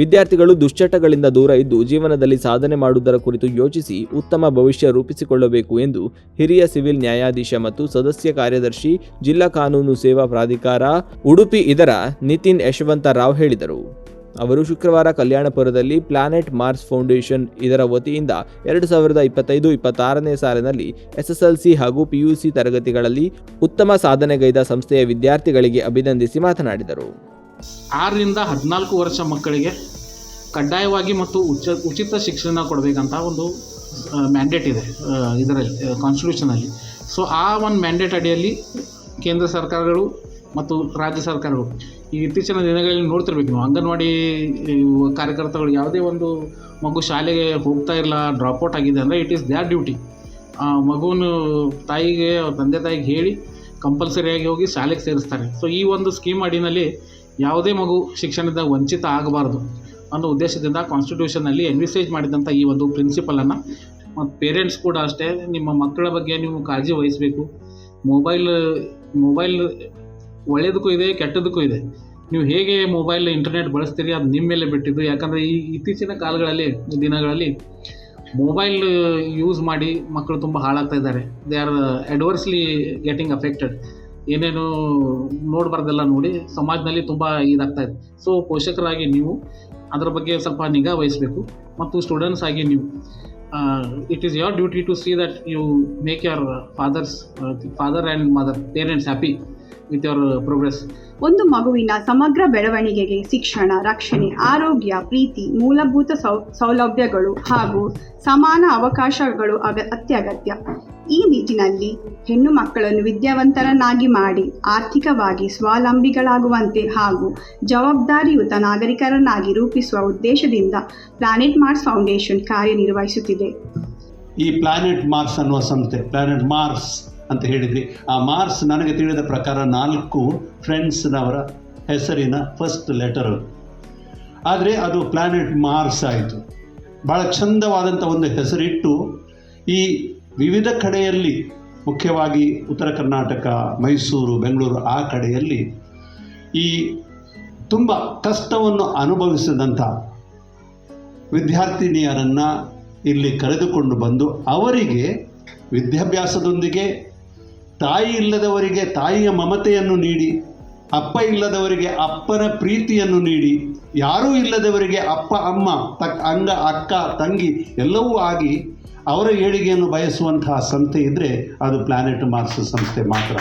ವಿದ್ಯಾರ್ಥಿಗಳು ದುಶ್ಚಟಗಳಿಂದ ದೂರ ಇದ್ದು ಜೀವನದಲ್ಲಿ ಸಾಧನೆ ಮಾಡುವುದರ ಕುರಿತು ಯೋಚಿಸಿ ಉತ್ತಮ ಭವಿಷ್ಯ ರೂಪಿಸಿಕೊಳ್ಳಬೇಕು ಎಂದು ಹಿರಿಯ ಸಿವಿಲ್ ನ್ಯಾಯಾಧೀಶ ಮತ್ತು ಸದಸ್ಯ ಕಾರ್ಯದರ್ಶಿ ಜಿಲ್ಲಾ ಕಾನೂನು ಸೇವಾ ಪ್ರಾಧಿಕಾರ ಉಡುಪಿ ಇದರ ನಿತಿನ್ ಯಶವಂತ ರಾವ್ ಹೇಳಿದರು. ಅವರು ಶುಕ್ರವಾರ ಕಲ್ಯಾಣಪುರದಲ್ಲಿ ಪ್ಲಾನೆಟ್ ಮಾರ್ಸ್ ಫೌಂಡೇಶನ್ ಇದರ ವತಿಯಿಂದ 2025-26ನೇ ಸಾಲಿನಲ್ಲಿ SSLC ಹಾಗೂ PUC ತರಗತಿಗಳಲ್ಲಿ ಉತ್ತಮ ಸಾಧನೆಗೈದ ಸಂಸ್ಥೆಯ ವಿದ್ಯಾರ್ಥಿಗಳಿಗೆ ಅಭಿನಂದಿಸಿ ಮಾತನಾಡಿದರು. 6 ರಿಂದ 14 ವರ್ಷ ಮಕ್ಕಳಿಗೆ ಕಡ್ಡಾಯವಾಗಿ ಮತ್ತು ಉಚಿತ ಶಿಕ್ಷಣ ಕೊಡಬೇಕಂತ ಒಂದು ಮ್ಯಾಂಡೇಟ್ ಇದೆ ಇದರಲ್ಲಿ ಕಾನ್ಸ್ಟಿಟ್ಯೂಷನಲ್ಲಿ. ಸೊ ಆ ಒಂದು ಮ್ಯಾಂಡೇಟ್ ಅಡಿಯಲ್ಲಿ ಕೇಂದ್ರ ಸರ್ಕಾರಗಳು ಮತ್ತು ರಾಜ್ಯ ಸರ್ಕಾರಗಳು ಈ ಇತ್ತೀಚಿನ ದಿನಗಳಲ್ಲಿ ನೋಡ್ತಿರ್ಬೇಕು ನಾವು, ಅಂಗನವಾಡಿ ಕಾರ್ಯಕರ್ತಗಳು ಯಾವುದೇ ಒಂದು ಮಗು ಶಾಲೆಗೆ ಹೋಗ್ತಾ ಇಲ್ಲ, ಡ್ರಾಪ್ಔಟ್ ಆಗಿದೆ ಅಂದರೆ ಇಟ್ ಈಸ್ ದ್ಯಾರ್ ಡ್ಯೂಟಿ. ಆ ಮಗುವನ್ನು ತಾಯಿಗೆ ತಂದೆ ತಾಯಿಗೆ ಹೇಳಿ ಕಂಪಲ್ಸರಿಯಾಗಿ ಹೋಗಿ ಶಾಲೆಗೆ ಸೇರಿಸ್ತಾರೆ. ಸೊ ಈ ಒಂದು ಸ್ಕೀಮ್ ಅಡಿನಲ್ಲಿ ಯಾವುದೇ ಮಗು ಶಿಕ್ಷಣದಿಂದ ವಂಚಿತ ಆಗಬಾರ್ದು ಅನ್ನೋ ಉದ್ದೇಶದಿಂದ ಕಾನ್ಸ್ಟಿಟ್ಯೂಷನಲ್ಲಿ ಎನ್ವಿಸೇಜ್ ಮಾಡಿದಂಥ ಈ ಒಂದು ಪ್ರಿನ್ಸಿಪಲನ್ನು ಮತ್ತು ಪೇರೆಂಟ್ಸ್ ಕೂಡ ಅಷ್ಟೇ, ನಿಮ್ಮ ಮಕ್ಕಳ ಬಗ್ಗೆ ನೀವು ಕಾಳಜಿ ವಹಿಸಬೇಕು. ಮೊಬೈಲ್ ಒಳ್ಳೆಯದಕ್ಕೂ ಇದೆ, ಕೆಟ್ಟದಕ್ಕೂ ಇದೆ. ನೀವು ಹೇಗೆ ಮೊಬೈಲ್ ಇಂಟರ್ನೆಟ್ ಬಳಸ್ತೀರಿ ಅದು ನಿಮ್ಮ ಮೇಲೆ ಬಿಟ್ಟಿದ್ದು. ಯಾಕಂದರೆ ಈ ಇತ್ತೀಚಿನ ದಿನಗಳಲ್ಲಿ ಮೊಬೈಲ್ ಯೂಸ್ ಮಾಡಿ ಮಕ್ಕಳು ತುಂಬ ಹಾಳಾಗ್ತಾ ಇದ್ದಾರೆ. They are adversely getting affected. ಏನೇನು ನೋಡಬಾರ್ದೆಲ್ಲ ನೋಡಿ ಸಮಾಜದಲ್ಲಿ ತುಂಬ ಇದಾಗ್ತಾ ಇದೆ. ಸೊ ಪೋಷಕರಾಗಿ ನೀವು ಅದರ ಬಗ್ಗೆ ಸ್ವಲ್ಪ ನಿಗಾ ವಹಿಸಬೇಕು. ಮತ್ತು ಸ್ಟೂಡೆಂಟ್ಸ್ ಆಗಿ ನೀವು it is your duty to see that you make your father and mother parents happy with your progress. ಒಂದು ಮಗುವಿನ ಸಮಗ್ರ ಬೆಳವಣಿಗೆಗೆ ಶಿಕ್ಷಣ, ರಕ್ಷಣೆ, ಆರೋಗ್ಯ, ಪ್ರೀತಿ, ಮೂಲಭೂತ ಸೌಲಭ್ಯಗಳು ಹಾಗೂ ಸಮಾನ ಅವಕಾಶಗಳು ಅತ್ಯಗತ್ಯ. ಈ ನಿಟ್ಟಿನಲ್ಲಿ ಹೆಣ್ಣು ಮಕ್ಕಳನ್ನು ವಿದ್ಯಾವಂತರನ್ನಾಗಿ ಮಾಡಿ ಆರ್ಥಿಕವಾಗಿ ಸ್ವಾವಲಂಬಿಗಳಾಗುವಂತೆ ಹಾಗೂ ಜವಾಬ್ದಾರಿಯುತ ನಾಗರಿಕರನ್ನಾಗಿ ರೂಪಿಸುವ ಉದ್ದೇಶದಿಂದ ಪ್ಲಾನೆಟ್ ಮಾರ್ಸ್ ಫೌಂಡೇಶನ್ ಕಾರ್ಯನಿರ್ವಹಿಸುತ್ತಿದೆ. ಈ ಪ್ಲಾನೆಟ್ ಮಾರ್ಸ್ ಅನ್ನುವ ಸಂಸ್ಥೆ, ಪ್ಲಾನೆಟ್ ಮಾರ್ಸ್ ಅಂತ ಹೇಳಿದ್ರಿ, ಆ ಮಾರ್ಸ್ ನನಗೆ ತಿಳಿದ ಪ್ರಕಾರ 4 ಫ್ರೆಂಡ್ಸ್ನವರ ಹೆಸರಿನ ಫಸ್ಟ್ ಲೆಟರು. ಆದರೆ ಅದು ಪ್ಲಾನೆಟ್ ಮಾರ್ಸ್ ಆಯಿತು. ಭಾಳ ಚಂದವಾದಂಥ ಒಂದು ಹೆಸರಿಟ್ಟು ಈ ವಿವಿಧ ಕಡೆಯಲ್ಲಿ, ಮುಖ್ಯವಾಗಿ ಉತ್ತರ ಕರ್ನಾಟಕ, ಮೈಸೂರು, ಬೆಂಗಳೂರು ಆ ಕಡೆಯಲ್ಲಿ ಈ ತುಂಬ ಕಷ್ಟವನ್ನು ಅನುಭವಿಸಿದಂಥ ವಿದ್ಯಾರ್ಥಿನಿಯರನ್ನು ಇಲ್ಲಿ ಕರೆದುಕೊಂಡು ಬಂದು ಅವರಿಗೆ ವಿದ್ಯಾಭ್ಯಾಸದೊಂದಿಗೆ ತಾಯಿ ಇಲ್ಲದವರಿಗೆ ತಾಯಿಯ ಮಮತೆಯನ್ನು ನೀಡಿ, ಅಪ್ಪ ಇಲ್ಲದವರಿಗೆ ಅಪ್ಪನ ಪ್ರೀತಿಯನ್ನು ನೀಡಿ, ಯಾರೂ ಇಲ್ಲದವರಿಗೆ ಅಪ್ಪ ಅಮ್ಮ ಅಕ್ಕ ತಂಗಿ ಎಲ್ಲವೂ ಆಗಿ ಅವರ ಏಳಿಗೆಯನ್ನು ಬಯಸುವಂತಹ ಸಂಸ್ಥೆ ಇದ್ದರೆ ಅದು ಪ್ಲಾನೆಟ್ ಮಾರ್ಸ್ ಸಂಸ್ಥೆ ಮಾತ್ರ.